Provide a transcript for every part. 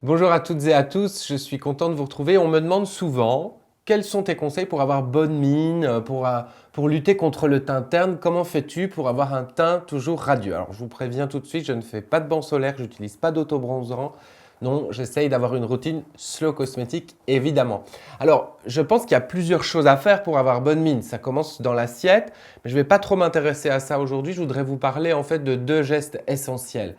Bonjour à toutes et à tous, je suis content de vous retrouver. On me demande souvent quels sont tes conseils pour avoir bonne mine, pour lutter contre le teint terne. Comment fais-tu pour avoir un teint toujours radieux? Alors je vous préviens tout de suite, je ne fais pas de banc solaire, je n'utilise pas d'autobronzant. Non, j'essaye d'avoir une routine slow cosmétique, évidemment. Alors, je pense qu'il y a plusieurs choses à faire pour avoir bonne mine. Ça commence dans l'assiette, mais je ne vais pas trop m'intéresser à ça aujourd'hui. Je voudrais vous parler en fait de deux gestes essentiels.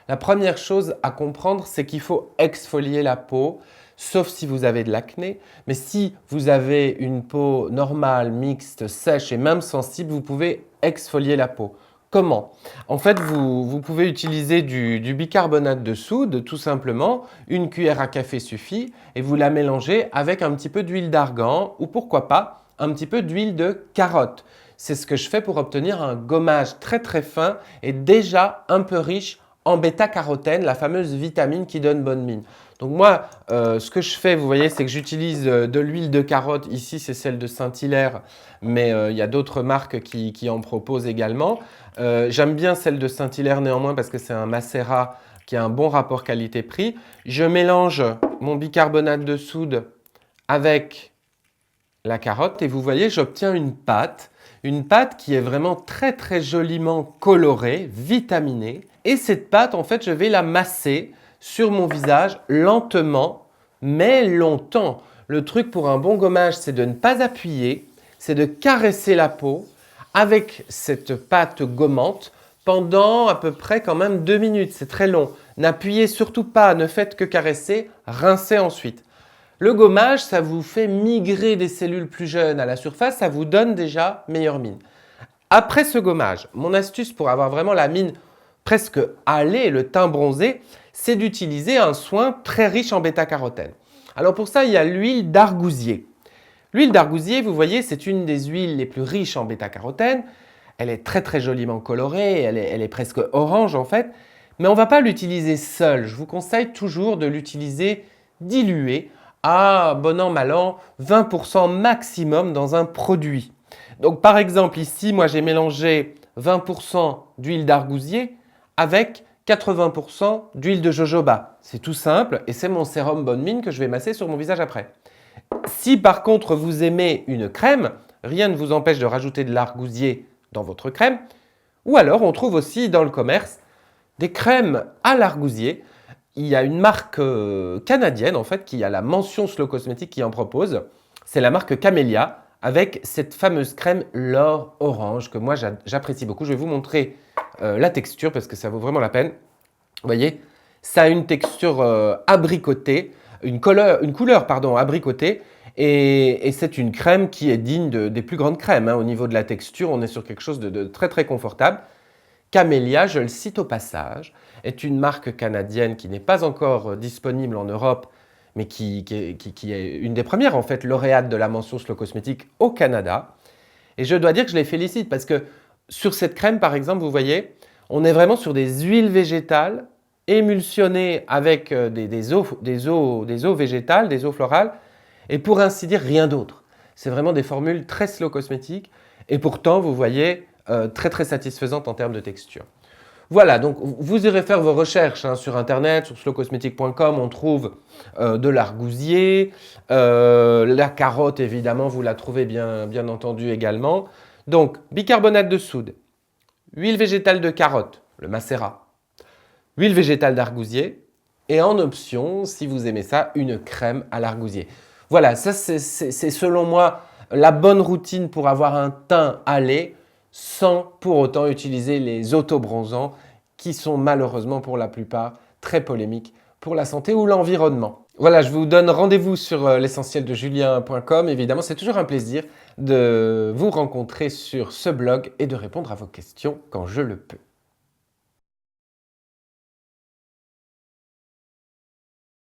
La première chose à comprendre, c'est qu'il faut exfolier la peau, sauf si vous avez de l'acné. Mais si vous avez une peau normale, mixte, sèche et même sensible, vous pouvez exfolier la peau. Comment? En fait, vous pouvez utiliser du bicarbonate de soude, tout simplement. Une cuillère à café suffit et vous la mélangez avec un petit peu d'huile d'argan ou pourquoi pas un petit peu d'huile de carotte. C'est ce que je fais pour obtenir un gommage très très fin et déjà un peu riche en bêta-carotène, la fameuse vitamine qui donne bonne mine. Donc moi, ce que je fais, vous voyez, c'est que j'utilise de l'huile de carotte. Ici, c'est celle de Saint-Hilaire, mais il y a d'autres marques qui en proposent également. J'aime bien celle de Saint-Hilaire néanmoins parce que c'est un macérat qui a un bon rapport qualité-prix. Je mélange mon bicarbonate de soude avec la carotte et vous voyez, j'obtiens une pâte. Une pâte qui est vraiment très très joliment colorée, vitaminée. Et cette pâte, en fait, je vais la masser sur mon visage lentement, mais longtemps. Le truc pour un bon gommage, c'est de ne pas appuyer, c'est de caresser la peau avec cette pâte gommante pendant à peu près quand même 2 minutes. C'est très long. N'appuyez surtout pas, ne faites que caresser, rincez ensuite. Le gommage, ça vous fait migrer des cellules plus jeunes à la surface, ça vous donne déjà meilleure mine. Après ce gommage, mon astuce pour avoir vraiment la mine presque hâlée, le teint bronzé, c'est d'utiliser un soin très riche en bêta-carotène. Alors pour ça, il y a l'huile d'argousier. L'huile d'argousier, vous voyez, c'est une des huiles les plus riches en bêta-carotène. Elle est très très joliment colorée, elle est presque orange en fait. Mais on ne va pas l'utiliser seule. Je vous conseille toujours de l'utiliser diluée à bon an, mal an, 20% maximum dans un produit. Donc par exemple ici, moi j'ai mélangé 20% d'huile d'argousier avec 80% d'huile de jojoba. C'est tout simple et c'est mon sérum Bonne Mine que je vais masser sur mon visage après. Si par contre vous aimez une crème, rien ne vous empêche de rajouter de l'argousier dans votre crème. Ou alors on trouve aussi dans le commerce des crèmes à l'argousier. Il y a une marque canadienne en fait qui a la mention Slow Cosmétique qui en propose. C'est la marque Camellia avec cette fameuse crème l'or orange que moi j'apprécie beaucoup. Je vais vous montrer la texture parce que ça vaut vraiment la peine. Vous voyez, ça a une texture abricotée, une couleur pardon, abricotée et c'est une crème qui est digne des plus grandes crèmes. Au niveau de la texture, on est sur quelque chose de très très confortable. Camellia, je le cite au passage, est une marque canadienne qui n'est pas encore disponible en Europe, mais qui est une des premières en fait lauréates de la mention Slow Cosmétique au Canada. Et je dois dire que je les félicite parce que sur cette crème, par exemple, vous voyez, on est vraiment sur des huiles végétales émulsionnées avec des eaux végétales, des eaux florales, et pour ainsi dire, rien d'autre. C'est vraiment des formules très slow cosmétiques, et pourtant, vous voyez, très très satisfaisantes en termes de texture. Voilà, donc vous irez faire vos recherches sur internet, sur slowcosmetic.com, on trouve de l'argousier, la carotte évidemment, vous la trouvez bien entendu également. Donc bicarbonate de soude, huile végétale de carotte, le macérat, huile végétale d'argousier et en option, si vous aimez ça, une crème à l'argousier. Voilà, ça c'est selon moi la bonne routine pour avoir un teint hâlé sans pour autant utiliser les autobronzants qui sont malheureusement pour la plupart très polémiques pour la santé ou l'environnement. Voilà, je vous donne rendez-vous sur l'essentieldeJulien.com. Évidemment, c'est toujours un plaisir de vous rencontrer sur ce blog et de répondre à vos questions quand je le peux.